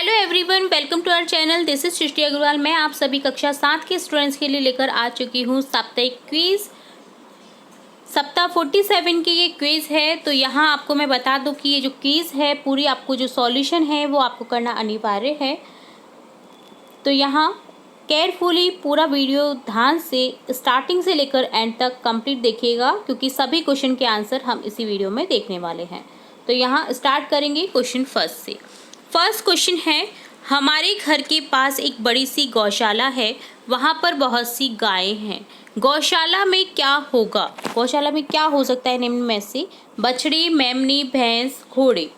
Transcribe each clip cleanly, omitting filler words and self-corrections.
Hello everyone, welcome to our channel. This is Srishti Agarwal. मैं आप सभी कक्षा 7 के स्टूडेंट्स के लिए लेकर आ चुकी हूँ साप्ताहिक क्विज। सप्ताह 47 की ये क्विज है। तो यहाँ आपको मैं बता दूँ कि ये जो क्विज है पूरी आपको जो सॉल्यूशन है वो आपको करना अनिवार्य है। तो यहाँ केयरफुली पूरा वीडियो ध्यान से स्टार्टिंग से लेकर एंड तक कंप्लीट देखिएगा, क्योंकि सभी क्वेश्चन के आंसर हम इसी वीडियो में देखने वाले हैं। तो यहाँ स्टार्ट करेंगे क्वेश्चन फर्स्ट से। फर्स्ट क्वेश्चन है, हमारे घर के पास एक बड़ी सी गौशाला है, वहाँ पर बहुत सी गायें हैं। गौशाला में क्या होगा? गौशाला में क्या हो सकता है निम्न में से? बछड़ी, मेमनी, भैंस, घोड़े।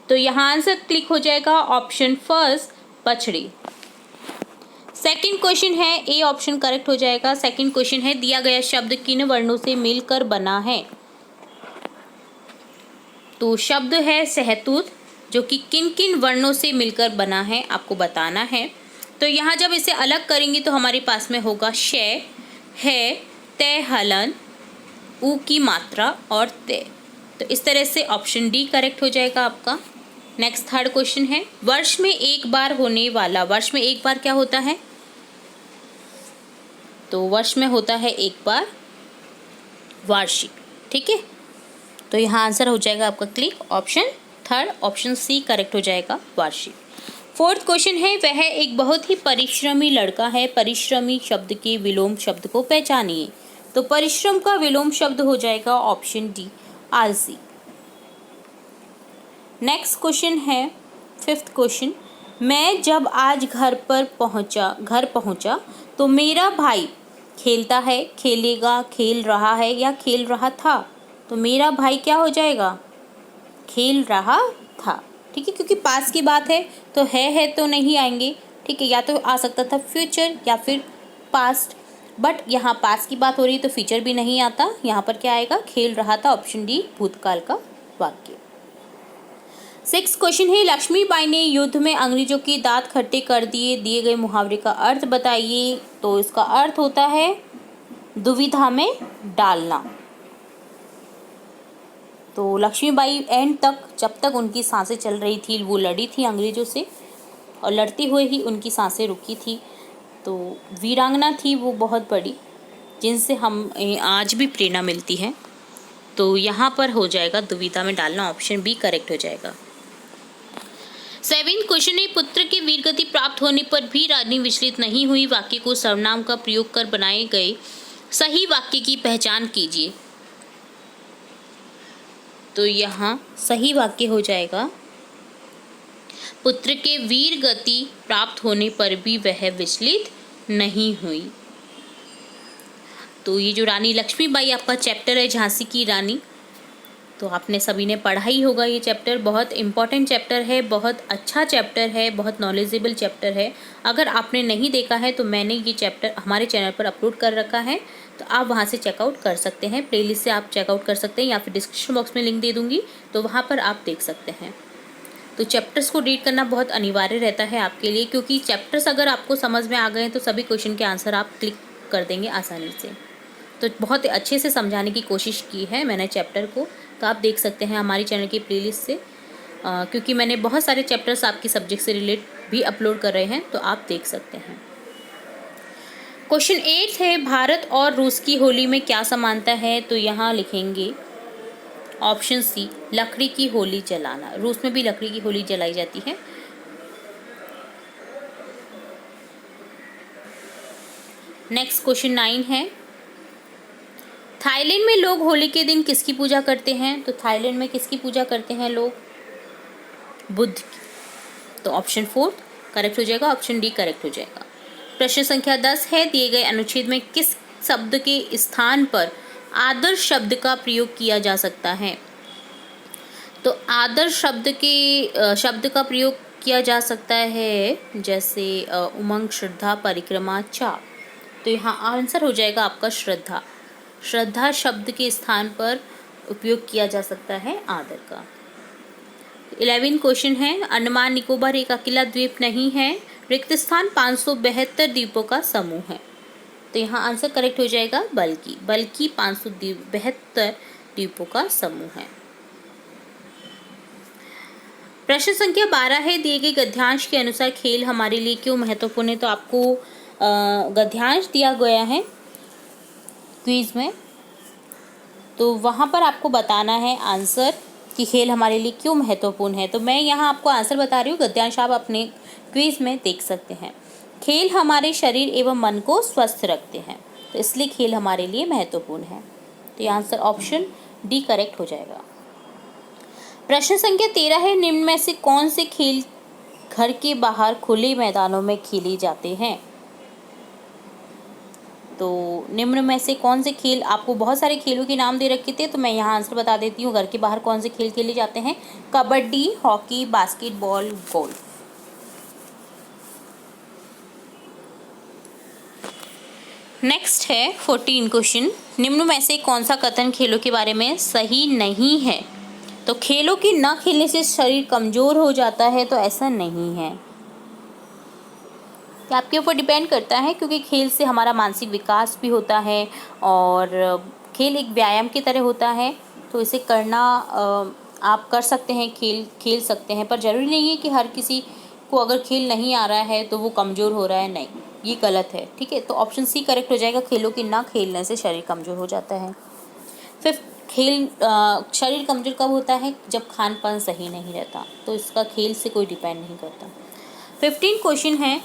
तो यहाँ आंसर क्लिक हो जाएगा ऑप्शन फर्स्ट, बछड़ी। सेकंड क्वेश्चन है, ए ऑप्शन करेक्ट हो जाएगा। सेकंड क्वेश्चन है, दिया गया शब्द किन वर्णों से मिलकर बना है? तो शब्द है सहतूत, जो कि किन किन वर्णों से मिलकर बना है आपको बताना है। तो यहाँ जब इसे अलग करेंगे तो हमारे पास में होगा शय, है, तय, हलन, ऊ की मात्रा और तय। तो इस तरह से ऑप्शन डी करेक्ट हो जाएगा आपका। नेक्स्ट थर्ड क्वेश्चन है, वर्ष में एक बार होने वाला। वर्ष में एक बार क्या होता है? तो वर्ष में होता है एक बार वार्षिक। ठीक है, तो यहाँ आंसर हो जाएगा आपका click option third, option C correct हो जाएगा, वार्षिक। फोर्थ क्वेश्चन है, वह एक बहुत ही परिश्रमी लड़का है। परिश्रमी शब्द के विलोम शब्द को पहचानिए। तो परिश्रम का विलोम शब्द हो जाएगा ऑप्शन डी, आलसी। नेक्स्ट क्वेश्चन है फिफ्थ क्वेश्चन, मैं जब आज घर पहुंचा तो मेरा भाई खेलता है, खेलेगा, खेल रहा है या खेल रहा था। तो मेरा भाई क्या हो जाएगा? खेल रहा था। ठीक है, क्योंकि पास की बात है तो है तो नहीं आएंगे। ठीक है, या तो आ सकता था फ्यूचर या फिर पास्ट, बट यहाँ पास की बात हो रही है तो फ्यूचर भी नहीं आता। यहाँ पर क्या आएगा? खेल रहा था, ऑप्शन डी भूतकाल का वाक्य। सिक्स क्वेश्चन है, लक्ष्मीबाई ने युद्ध में अंग्रेजों के दांत खट्टे कर दिए गए मुहावरे का अर्थ बताइए। तो इसका अर्थ होता है दुविधा में डालना। तो लक्ष्मीबाई एंड तक, जब तक उनकी सांसें चल रही थी, वो लड़ी थी अंग्रेजों से, और लड़ते हुए ही उनकी सांसें रुकी थी। तो वीरांगना थी वो बहुत बड़ी, जिनसे हम आज भी प्रेरणा मिलती है। तो यहाँ पर हो जाएगा दुविधा में डालना, ऑप्शन बी करेक्ट हो जाएगा। सेवेंथ क्वेश्चन है, पुत्र के वीरगति प्राप्त होने पर भी रानी विचलित नहीं हुई। वाक्य को सर्वनाम का प्रयोग कर बनाए गए सही वाक्य की पहचान कीजिए। तो यहाँ सही वाक्य हो जाएगा, पुत्र के वीर गति प्राप्त होने पर भी वह विचलित नहीं हुई। तो ये जो रानी लक्ष्मीबाई आपका चैप्टर है, झांसी की रानी, तो आपने सभी ने पढ़ा ही होगा। ये चैप्टर बहुत इम्पॉर्टेंट चैप्टर है, बहुत अच्छा चैप्टर है, बहुत नॉलेजेबल चैप्टर है। अगर आपने नहीं देखा है तो मैंने ये चैप्टर हमारे चैनल पर अपलोड कर रखा है, तो आप वहाँ से चेकआउट कर सकते हैं। प्लेलिस्ट से आप चेकआउट कर सकते हैं, या फिर डिस्क्रिप्शन बॉक्स में लिंक दे दूँगी, तो वहाँ पर आप देख सकते हैं। तो चैप्टर्स को रीड करना बहुत अनिवार्य रहता है आपके लिए, क्योंकि चैप्टर्स अगर आपको समझ में आ गए तो सभी क्वेश्चन के आंसर आप क्लिक कर देंगे आसानी से। तो बहुत अच्छे से समझाने की कोशिश की है मैंने चैप्टर को, तो आप देख सकते हैं हमारी चैनल की प्लेलिस्ट से, क्योंकि मैंने बहुत सारे चैप्टर्स आपकी सब्जेक्ट से रिलेट भी अपलोड कर रहे हैं, तो आप देख सकते हैं। क्वेश्चन 8 है, भारत और रूस की होली में क्या समानता है? तो यहाँ लिखेंगे ऑप्शन सी, लकड़ी की होली जलाना। रूस में भी लकड़ी की होली जलाई जाती है। नेक्स्ट क्वेश्चन 9 है, थाईलैंड में लोग होली के दिन किसकी पूजा करते हैं? तो थाईलैंड में किसकी पूजा करते हैं लोग? बुद्ध की। तो ऑप्शन फोर्थ करेक्ट हो जाएगा, ऑप्शन डी करेक्ट हो जाएगा। प्रश्न संख्या 10 है, दिए गए अनुच्छेद में किस शब्द के स्थान पर आदर्श शब्द का प्रयोग किया जा सकता है? तो आदर्श शब्द का प्रयोग किया जा सकता है जैसे उमंग, श्रद्धा, परिक्रमा, चाव। तो यहाँ आंसर हो जाएगा आपका श्रद्धा। श्रद्धा शब्द के स्थान पर उपयोग किया जा सकता है आदर का। 11 क्वेश्चन है, अंडमान निकोबार एक अकेला द्वीप नहीं है, रिक्त स्थान 572 द्वीपों का समूह है। तो यहाँ आंसर करेक्ट हो जाएगा बल्कि 572 द्वीपों का समूह है। प्रश्न संख्या 12 है, दिए गए गद्यांश के अनुसार खेल हमारे लिए क्यों महत्वपूर्ण है। तो आपको गद्यांश दिया गया है क्विज में, तो वहाँ पर आपको बताना है आंसर कि खेल हमारे लिए क्यों महत्वपूर्ण है। तो मैं यहाँ आपको आंसर बता रही हूँ, गद्यांश आप अपने क्विज में देख सकते हैं। खेल हमारे शरीर एवं मन को स्वस्थ रखते हैं, तो इसलिए खेल हमारे लिए महत्वपूर्ण है। तो ये आंसर ऑप्शन डी करेक्ट हो जाएगा। प्रश्न संख्या 13 है, निम्न में से कौन से खेल घर के बाहर खुले मैदानों में खेले जाते हैं। तो निम्न में से कौन से खेल, आपको बहुत सारे खेलों के नाम दे रखे थे, तो मैं यहाँ आंसर बता देती हूँ। घर के बाहर कौन से खेल खेले जाते हैं, kabaddi, hockey, basketball, golf. Next है 14 क्वेश्चन, निम्न में से कौन सा कथन खेलों के बारे में सही नहीं है। तो खेलों के न खेलने से शरीर कमज़ोर हो जाता है, तो ऐसा नहीं है। ये आपके ऊपर डिपेंड करता है, क्योंकि खेल से हमारा मानसिक विकास भी होता है और खेल एक व्यायाम की तरह होता है। तो इसे करना आप कर सकते हैं, खेल सकते हैं, पर ज़रूरी नहीं है कि हर किसी को अगर खेल नहीं आ रहा है तो वो कमज़ोर हो रहा है, नहीं, ये गलत है। ठीक है, तो ऑप्शन सी करेक्ट हो जाएगा, खेलों के ना खेलने से शरीर कमज़ोर हो जाता है। फिर शरीर कमज़ोर कब होता है, जब खान पान सही नहीं रहता, तो इसका खेल से कोई डिपेंड नहीं करता। 15 क्वेश्चन है,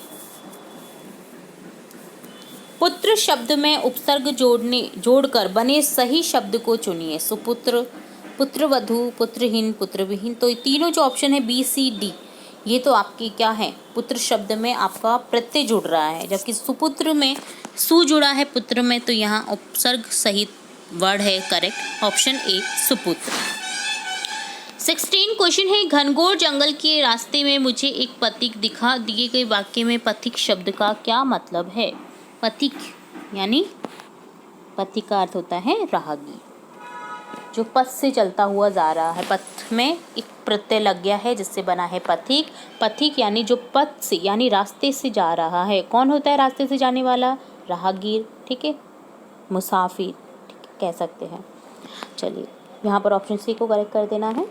पुत्र शब्द में उपसर्ग जोड़कर बने सही शब्द को चुनिए। सुपुत्र, पुत्रवधू, पुत्रहीन, पुत्रविहीन। तो ये तीनों जो ऑप्शन है बी सी डी, ये तो आपकी क्या है, पुत्र शब्द में आपका प्रत्यय जुड़ रहा है, जबकि सुपुत्र में सु जुड़ा है पुत्र में, तो यहाँ उपसर्ग सहित वर्ड है करेक्ट, ऑप्शन ए सुपुत्र। 16 क्वेश्चन है, घनघोर जंगल के रास्ते में मुझे एक पथिक दिखा, दिए गए वाक्य में पथिक शब्द का क्या मतलब है। पथिक यानी पथिक का अर्थ होता है राहगीर, जो पथ से चलता हुआ जा रहा है। पथ में एक प्रत्यय लग गया है जिससे बना है पथिक। पथिक यानी जो पथ से यानी रास्ते से जा रहा है। कौन होता है रास्ते से जाने वाला, राहगीर। ठीक है, मुसाफिर कह सकते हैं। चलिए यहाँ पर ऑप्शन सी को करेक्ट कर देना है।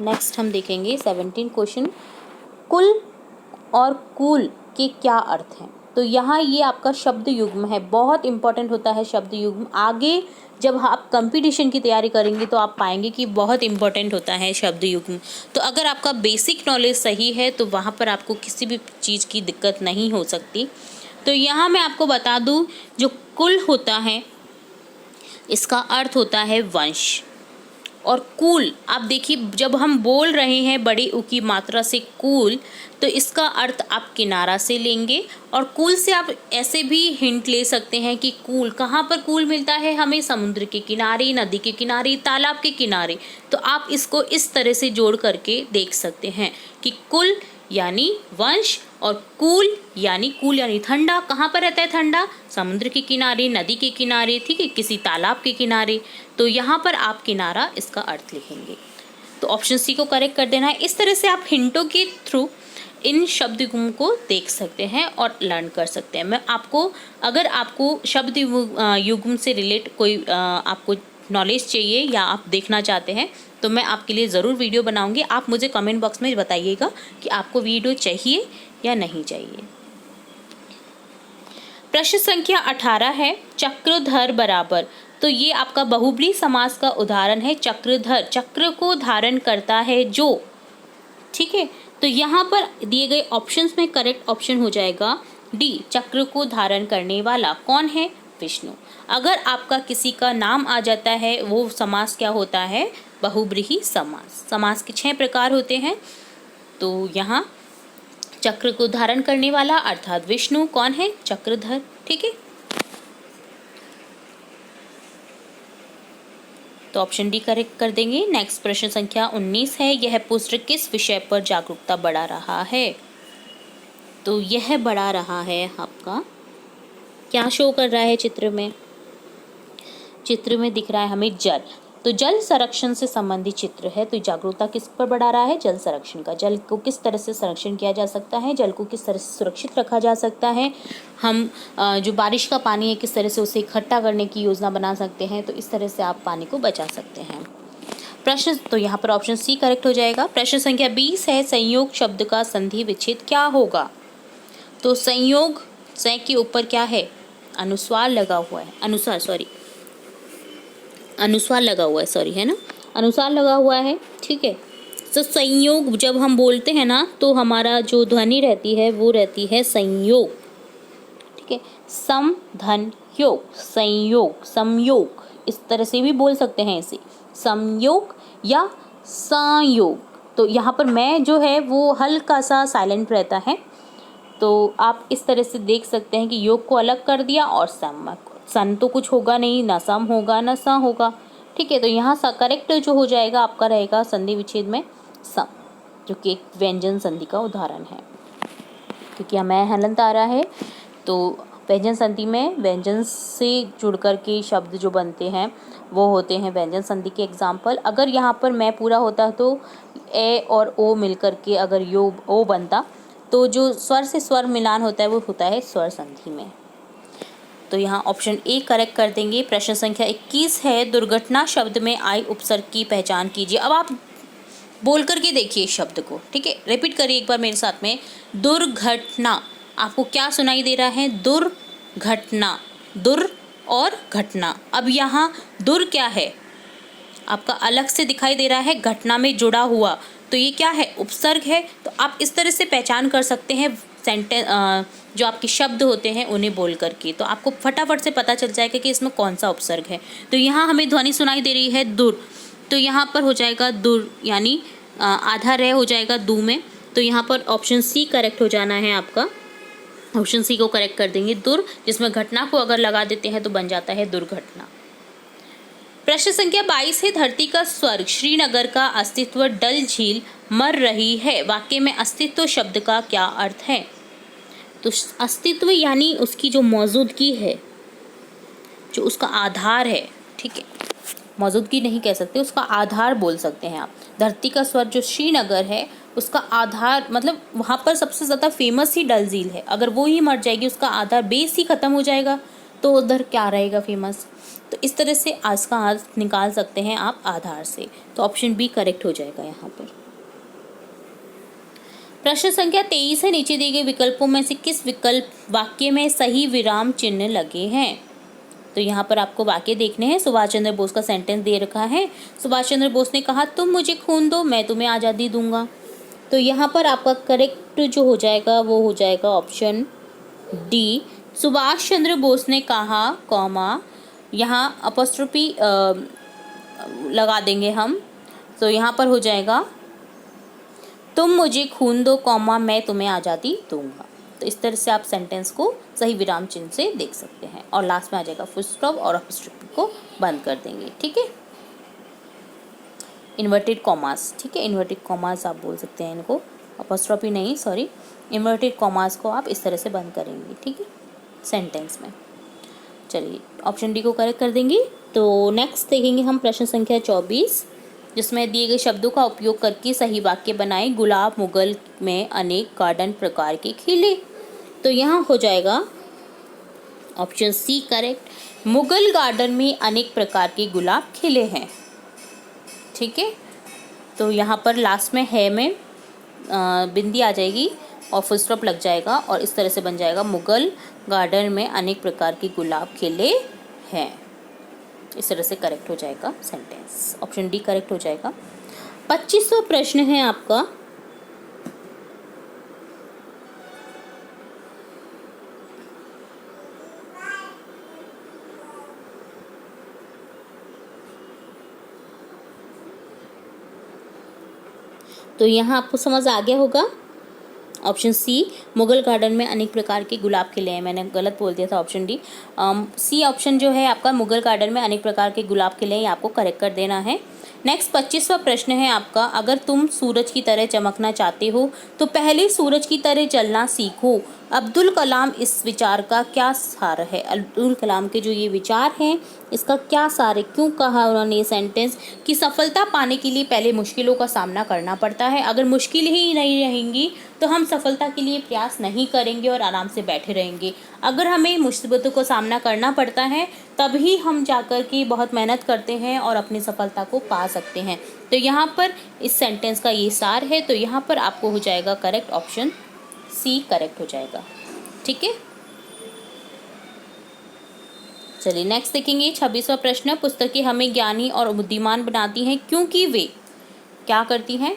नेक्स्ट हम देखेंगे 17 क्वेश्चन, कुल और कूल के क्या अर्थ हैं। तो यहाँ ये आपका शब्द युग्म है, बहुत इंपॉर्टेंट होता है शब्द युग्म। आगे जब आप कंपटीशन की तैयारी करेंगे तो आप पाएंगे कि बहुत इंपॉर्टेंट होता है शब्द युग्म। तो अगर आपका बेसिक नॉलेज सही है तो वहाँ पर आपको किसी भी चीज़ की दिक्कत नहीं हो सकती। तो यहाँ मैं आपको बता दूँ, जो कुल होता है इसका अर्थ होता है वंश, और कूल आप देखिए जब हम बोल रहे हैं बड़े उ की मात्रा से कूल, तो इसका अर्थ आप किनारा से लेंगे। और कूल से आप ऐसे भी हिंट ले सकते हैं कि कूल कहाँ पर कूल मिलता है हमें, समुद्र के किनारे, नदी के किनारे, तालाब के किनारे। तो आप इसको इस तरह से जोड़ करके देख सकते हैं कि कुल यानी वंश और कूल यानी ठंडा। कहाँ पर रहता है ठंडा, समुद्र के किनारे, नदी के किनारे, ठीक है, किसी तालाब के किनारे। तो यहाँ पर आप किनारा इसका अर्थ लिखेंगे। तो ऑप्शन सी को करेक्ट कर देना है। इस तरह से आप हिंटों के थ्रू इन शब्द युग्म को देख सकते हैं और लर्न कर सकते हैं। मैं आपको अगर आपको शब्द युग्म से रिलेट कोई आपको नॉलेज चाहिए या आप देखना चाहते हैं तो मैं आपके लिए ज़रूर वीडियो बनाऊंगी। आप मुझे कमेंट बॉक्स में बताइएगा कि आपको वीडियो चाहिए या नहीं चाहिए। प्रश्न संख्या 18 है, चक्रधर बराबर। तो ये आपका बहुब्री समास का उदाहरण है। चक्रधर चक्र को धारण करता है जो, ठीक है। तो यहाँ पर दिए गए ऑप्शंस में करेक्ट ऑप्शन हो जाएगा डी, चक्र को धारण करने वाला। कौन है, विष्णु। अगर आपका किसी का नाम आ जाता है वो समास क्या होता है, बहुब्रीहि समास। समास के 6 प्रकार होते हैं। तो यहाँ चक्र को धारण करने वाला अर्थात विष्णु कौन है, चक्रधर, ठीक है। तो ऑप्शन डी करेक्ट कर देंगे। नेक्स्ट प्रश्न संख्या 19 है, यह पोस्टर किस विषय पर जागरूकता बढ़ा रहा है। तो यह बढ़ा रहा है आपका, क्या शो कर रहा है चित्र में, चित्र में दिख रहा है हमें जल। तो जल संरक्षण से संबंधित चित्र है। तो जागरूकता किस पर बढ़ा रहा है, जल संरक्षण का। जल को किस तरह से संरक्षण किया जा सकता है, जल को किस तरह से सुरक्षित रखा जा सकता है, हम जो बारिश का पानी है किस तरह से उसे इकट्ठा करने की योजना बना सकते हैं। तो इस तरह से आप पानी को बचा सकते हैं। प्रश्न तो यहाँ पर ऑप्शन सी करेक्ट हो जाएगा। प्रश्न संख्या 20 है, संयोग शब्द का संधि विच्छेद क्या होगा? तो संयोग से के ऊपर क्या है? अनुस्वार लगा हुआ है, अनुस्वार लगा हुआ है, सॉरी, है ना, अनुस्वार लगा हुआ है, ठीक है। तो संयोग जब हम बोलते हैं ना तो हमारा जो ध्वनि रहती है वो रहती है संयोग, ठीक है। सम धन योग, संयोग, समयोग, इस तरह से भी बोल सकते हैं इसे, संयोग या संयोग। तो यहाँ पर मैं जो है वो हल्का सा साइलेंट रहता है, तो आप इस तरह से देख सकते हैं कि योग को अलग कर दिया और सन तो कुछ होगा नहीं, ना सम होगा ना स होगा, ठीक है। तो यहाँ सा करेक्ट जो हो जाएगा आपका रहेगा संधि विच्छेद में सम, जो कि एक व्यंजन संधि का उदाहरण है, क्योंकि हमें हलंत आ रहा है। तो व्यंजन संधि में व्यंजन से जुड़ कर के शब्द जो बनते हैं वो होते हैं व्यंजन संधि के एग्जाम्पल। अगर यहाँ पर मैं पूरा होता तो ए और ओ मिलकर के अगर यो ओ बनता, तो जो स्वर से स्वर मिलान होता है वो होता है स्वर संधि में। तो यहाँ ऑप्शन ए करेक्ट कर देंगे। प्रश्न संख्या 21 है, दुर्घटना शब्द में आई उपसर्ग की पहचान कीजिए। अब आप बोल करके देखिए शब्द को, ठीक है, रिपीट करिए एक बार मेरे साथ में। दुर्घटना, आपको क्या सुनाई दे रहा है? दुर्घटना, दुर और घटना। अब यहाँ दुर क्या है? आपका अलग से दिखाई दे रहा है, घटना में जुड़ा हुआ, तो ये क्या है? उपसर्ग है। तो आप इस तरह से पहचान कर सकते हैं सेंटेंस, जो आपके शब्द होते हैं उन्हें बोल करके, तो आपको फटाफट से पता चल जाएगा कि इसमें कौन सा उपसर्ग है। तो यहाँ हमें ध्वनि सुनाई दे रही है दुर, तो यहाँ पर हो जाएगा दुर, यानी आधा रह हो जाएगा दू में। तो यहाँ पर ऑप्शन सी करेक्ट हो जाना है आपका, ऑप्शन सी को करेक्ट कर देंगे, दुर, जिसमें घटना को अगर लगा देते हैं तो बन जाता है दुर्घटना। प्रश्न संख्या 22 है, धरती का स्वर्ग श्रीनगर का अस्तित्व डल झील मर रही है, वाक्य में अस्तित्व शब्द का क्या अर्थ है? तो अस्तित्व यानी उसकी जो मौजूदगी है, जो उसका आधार है, ठीक है, मौजूदगी नहीं कह सकते, उसका आधार बोल सकते हैं आप। धरती का स्वर्ग जो श्रीनगर है उसका आधार, मतलब वहाँ पर सबसे ज़्यादा फेमस ही डल झील है, अगर वो ही मर जाएगी, उसका आधार बेस ही ख़त्म हो जाएगा, तो उधर क्या रहेगा फेमस? तो इस तरह से आज का अर्थ निकाल सकते हैं आप आधार से। तो ऑप्शन बी करेक्ट हो जाएगा यहाँ पर। प्रश्न संख्या 23 है, नीचे दिए गए विकल्पों में से किस विकल्प वाक्य में सही विराम चिन्ह लगे हैं? तो यहाँ पर आपको वाक्य देखने हैं। सुभाष चंद्र बोस का सेंटेंस दे रखा है। सुभाष चंद्र बोस ने कहा, तुम मुझे खून दो, मैं तुम्हें आज़ादी दूंगा। तो यहाँ पर आपका करेक्ट जो हो जाएगा वो हो जाएगा ऑप्शन डी, सुभाष चंद्र बोस ने कहा, कॉमा, यहाँ अपॉस्ट्रोफी लगा देंगे हम, तो यहाँ पर हो जाएगा तुम मुझे खून दो, कॉमा, मैं तुम्हें आज़ादी दूंगा। तो इस तरह से आप सेंटेंस को सही विराम चिन्ह से देख सकते हैं, और लास्ट में आ जाएगा फुल स्टॉप और अपॉस्ट्रोफी को बंद कर देंगे, ठीक है। इन्वर्टेड कॉमास, ठीक है, इन्वर्टेड कॉमास आप बोल सकते हैं इनको, अपॉस्ट्रोफी नहीं, सॉरी, इन्वर्टेड कॉमास को आप इस तरह से बंद करेंगे, ठीक है, सेंटेंस में। चलिए ऑप्शन डी को करेक्ट कर देंगे। तो नेक्स्ट देखेंगे हम प्रश्न संख्या 24, जिसमें दिए गए शब्दों का उपयोग करके सही वाक्य बनाए। गुलाब मुगल में अनेक गार्डन प्रकार के खिले। तो यहाँ हो जाएगा option C correct, Mughal Garden में अनेक प्रकार के गुलाब खिले हैं, ठीक है। तो यहाँ पर लास्ट में है में बिंदी आ जाएगी और फुल स्टॉप लग जाएगा, और इस तरह से बन जाएगा मुगल गार्डन में अनेक प्रकार के गुलाब खिले हैं। इस तरह से करेक्ट हो जाएगा सेंटेंस, ऑप्शन डी करेक्ट हो जाएगा। 25वां प्रश्न है आपका, तो यहाँ आपको समझ आ गया होगा। ऑप्शन सी, मुगल गार्डन में अनेक प्रकार के गुलाब खिले हैं, मैंने गलत बोल दिया था, ऑप्शन डी, सी ऑप्शन जो है आपका, मुगल गार्डन में अनेक प्रकार के गुलाब खिले हैं, आपको करेक्ट कर देना है। नेक्स्ट 25वां प्रश्न है आपका, अगर तुम सूरज की तरह चमकना चाहते हो तो पहले सूरज की तरह जलना सीखो। अब्दुल कलाम इस विचार का क्या सार है? अब्दुल कलाम के जो ये विचार हैं इसका क्या सार है? क्यों कहा उन्होंने ये सेंटेंस कि सफलता पाने के लिए पहले मुश्किलों का सामना करना पड़ता है। अगर मुश्किल ही नहीं रहेंगी तो हम सफलता के लिए प्रयास नहीं करेंगे और आराम से बैठे रहेंगे। अगर हमें मुसीबतों का सामना करना पड़ता है तभी हम जाकर के बहुत मेहनत करते हैं और अपनी सफलता को पा सकते हैं। तो यहाँ पर इस सेंटेंस का ये सार है। तो यहाँ पर आपको हो जाएगा करेक्ट, ऑप्शन सी करेक्ट हो जाएगा। ठीक है, चलिए नेक्स्ट देखेंगे 26वां प्रश्न। पुस्तकें हमें ज्ञानी और बुद्धिमान बनाती हैं क्योंकि वे क्या करती हैं?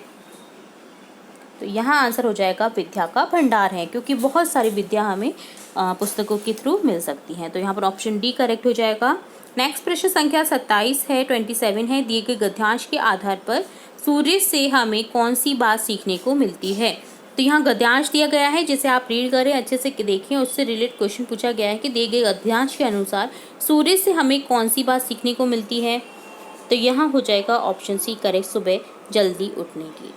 तो यहाँ आंसर हो जाएगा विद्या का भंडार है, क्योंकि बहुत सारी विद्या हमें पुस्तकों के थ्रू मिल सकती हैं। तो यहाँ पर ऑप्शन डी करेक्ट हो जाएगा। नेक्स्ट प्रश्न संख्या 27 है, 27 है। दिए गए गद्यांश के आधार पर सूर्य से हमें कौन सी बात सीखने को मिलती है? तो यहाँ गद्यांश दिया गया है जिसे आप रीड करें, अच्छे से देखें, उससे रिलेटेड क्वेश्चन पूछा गया है कि दिए गए गद्यांश के अनुसार सूर्य से हमें कौन सी बात सीखने को मिलती है? तो यहाँ हो जाएगा ऑप्शन सी करेक्ट, सुबह जल्दी उठने की,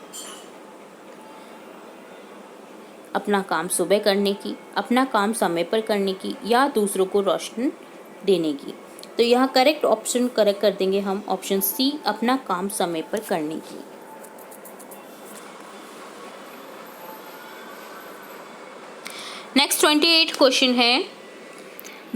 अपना काम सुबह करने की, अपना काम समय पर करने की, या दूसरों को रोशनी देने की। तो यहाँ करेक्ट ऑप्शन करेक्ट कर देंगे हम, ऑप्शन सी अपना काम समय पर करने की। नेक्स्ट 28 क्वेश्चन है,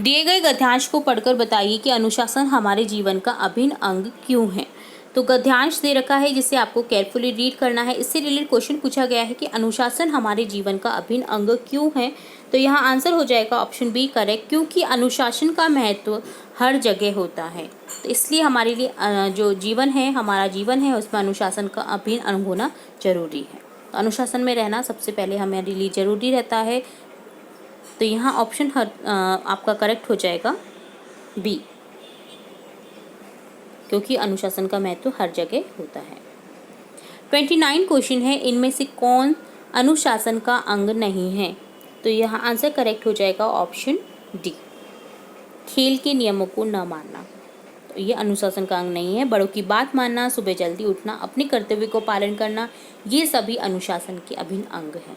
दिए गए गद्यांश को पढ़कर बताइए कि अनुशासन हमारे जीवन का अभिन्न अंग क्यों है। तो गद्यांश दे रखा है जिसे आपको केयरफुली रीड करना है। इससे रिलेटेड क्वेश्चन पूछा गया है कि अनुशासन हमारे जीवन का अभिन्न अंग क्यों है। तो यहाँ आंसर हो जाएगा ऑप्शन बी करेक्ट, क्योंकि अनुशासन का महत्व हर जगह होता है। तो इसलिए हमारे लिए जो जीवन है, हमारा जीवन है, उसमें अनुशासन का अभिन्न अंग होना जरूरी है। तो अनुशासन में रहना सबसे पहले हमारे लिए जरूरी रहता है। तो यहाँ ऑप्शन आपका करेक्ट हो जाएगा बी, क्योंकि अनुशासन का महत्व हर जगह होता है। 29 क्वेश्चन है, इनमें से कौन अनुशासन का अंग नहीं है? तो यहाँ आंसर करेक्ट हो जाएगा ऑप्शन डी, खेल के नियमों को न मानना। तो ये अनुशासन का अंग नहीं है। बड़ों की बात मानना, सुबह जल्दी उठना, अपने कर्तव्य को पालन करना, ये सभी अनुशासन के अभिन्न अंग हैं।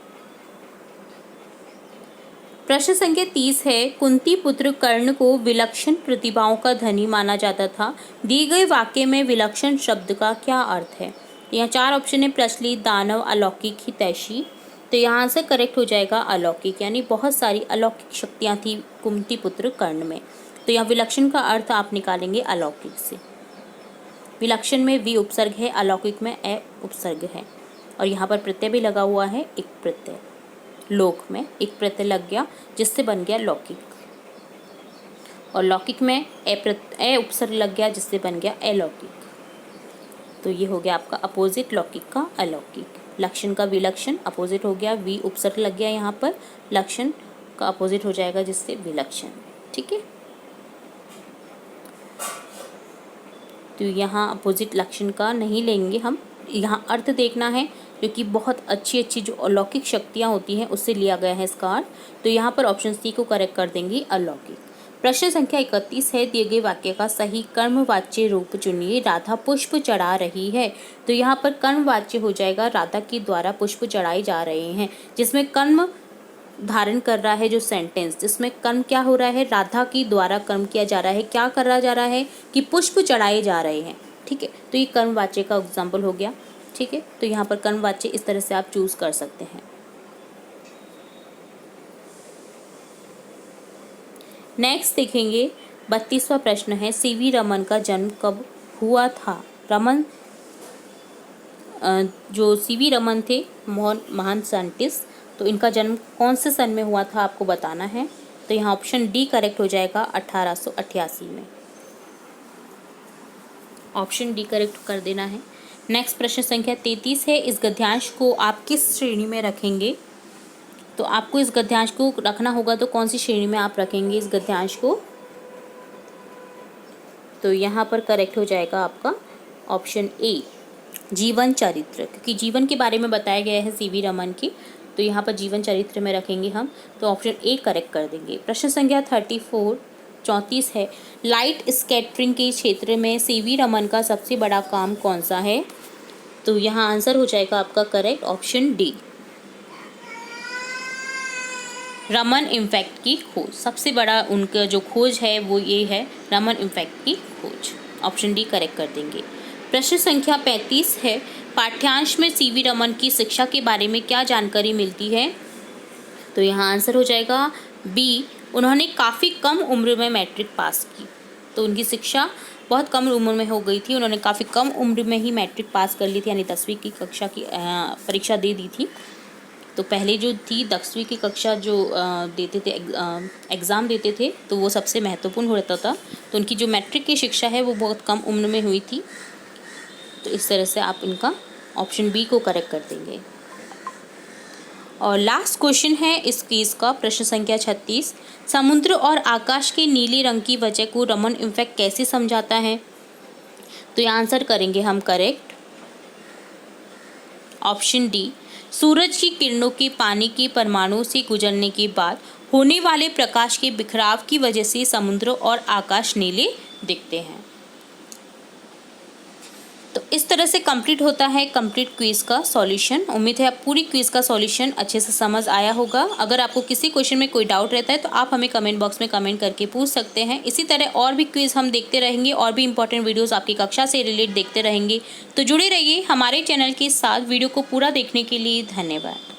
प्रश्न संख्या 30 है, कुंती पुत्र कर्ण को विलक्षण प्रतिभाओं का धनी माना जाता था। दिए गए वाक्य में विलक्षण शब्द का क्या अर्थ है? यहाँ 4 ऑप्शन है, प्रचलित, दानव, अलौकिक, हितैषी। तो यहाँ से करेक्ट हो जाएगा अलौकिक, यानी बहुत सारी अलौकिक शक्तियाँ थी कुंती पुत्र कर्ण में। तो यहाँ विलक्षण का अर्थ आप निकालेंगे अलौकिक से। विलक्षण में वी उपसर्ग है, अलौकिक में ए उपसर्ग है, और यहाँ पर प्रत्यय भी लगा हुआ है, एक प्रत्यय। लोक में एक प्रत्यय लग गया जिससे बन गया लौकिक, और लौकिक में ए उपसर्ग लग गया जिससे बन गया अलौकिक। तो ये हो गया आपका अपोजिट लौकिक का अलौकिक। लक्षण का विलक्षण अपोजिट हो गया, वी उपसर्ग लग गया यहाँ पर, लक्षण का अपोजिट हो जाएगा जिससे विलक्षण। ठीक है, तो यहाँ अपोजिट लक्षण का नहीं लेंगे हम, यहाँ अर्थ देखना है, क्योंकि बहुत अच्छी अच्छी जो अलौकिक शक्तियाँ होती हैं उससे लिया गया है इसका अर्थ। तो यहाँ पर ऑप्शन सी को करेक्ट कर देंगे अलौकिक। प्रश्न संख्या 31 है, दिए गए वाक्य का सही कर्मवाच्य रूप चुनिए। राधा पुष्प चढ़ा रही है। तो यहाँ पर कर्मवाच्य हो जाएगा राधा के द्वारा पुष्प चढ़ाए जा रहे हैं, जिसमें कर्म धारण कर रहा है जो सेंटेंस, जिसमें कर्म क्या हो रहा है, राधा की द्वारा कर्म किया जा रहा है। क्या करा जा रहा है कि पुष्प चढ़ाए जा रहे हैं। ठीक है, तो ये कर्मवाच्य का एग्जाम्पल हो गया। ठीक है, तो यहाँ पर कर्मवाच्य इस तरह से आप चूज कर सकते हैं। नेक्स्ट देखेंगे 32वां प्रश्न है, सीवी रमन का जन्म कब हुआ था? रमन जो सीवी रमन थे महान साइंटिस्ट, तो इनका जन्म कौन से सन में हुआ था आपको बताना है। तो यहाँ ऑप्शन डी करेक्ट हो जाएगा 1888 में। ऑप्शन डी करेक्ट कर देना है। नेक्स्ट प्रश्न संख्या 33 है, इस गद्यांश को आप किस श्रेणी में रखेंगे? तो आपको इस गद्यांश को रखना होगा, तो कौन सी श्रेणी में आप रखेंगे इस गद्यांश को? तो यहाँ पर करेक्ट हो जाएगा आपका ऑप्शन ए, जीवन चरित्र, क्योंकि जीवन के बारे में बताया गया है सीवी रमन की। तो यहाँ पर जीवन चरित्र में रखेंगे हम, तो ऑप्शन ए करेक्ट कर देंगे। प्रश्न संख्या 34 है, लाइट स्कैटरिंग के क्षेत्र में सीवी रमन का सबसे बड़ा काम कौन सा है? तो यहाँ आंसर हो जाएगा आपका correct option D, Raman impact की खोज। सबसे बड़ा उनका जो खोज है वो ये है, रमन इम्पैक्ट की खोज। ऑप्शन डी करेक्ट कर देंगे। प्रश्न संख्या 35 है, पाठ्यांश में सीवी रमन की शिक्षा के बारे में क्या जानकारी मिलती है? तो यहाँ आंसर हो जाएगा बी, उन्होंने काफ़ी कम उम्र में मैट्रिक पास की। तो उनकी शिक्षा बहुत कम उम्र में हो गई थी, उन्होंने काफ़ी कम उम्र में ही मैट्रिक पास कर ली थी, यानी 10वीं की कक्षा की परीक्षा दे दी थी। तो पहले जो थी 10वीं की कक्षा जो देते थे, एग्ज़ाम देते थे, तो वो सबसे महत्वपूर्ण होता था। तो उनकी जो मैट्रिक की शिक्षा है वो बहुत कम उम्र में हुई थी। तो इस तरह से आप इनका ऑप्शन बी को करेक्ट कर देंगे। और लास्ट क्वेश्चन है इस क्विज का, प्रश्न संख्या 36, समुद्र और आकाश के नीले रंग की वजह को रमन इम्पैक्ट कैसे समझाता है? तो ये आंसर करेंगे हम करेक्ट। ऑप्शन डी, सूरज की किरणों के पानी के परमाणुओं से गुजरने के बाद होने वाले प्रकाश के बिखराव की वजह से समुद्र और आकाश नीले दिखते हैं। तो इस तरह से कंप्लीट होता है कंप्लीट क्विज का सॉल्यूशन। उम्मीद है आप पूरी क्विज का सॉल्यूशन अच्छे से समझ आया होगा। अगर आपको किसी क्वेश्चन में कोई डाउट रहता है तो आप हमें कमेंट बॉक्स में कमेंट करके पूछ सकते हैं। इसी तरह और भी क्विज हम देखते रहेंगे और भी इंपॉर्टेंट वीडियोस आपकी कक्षा से रिलेट देखते रहेंगे। तो जुड़े रहिए हमारे चैनल के साथ। वीडियो को पूरा देखने के लिए धन्यवाद।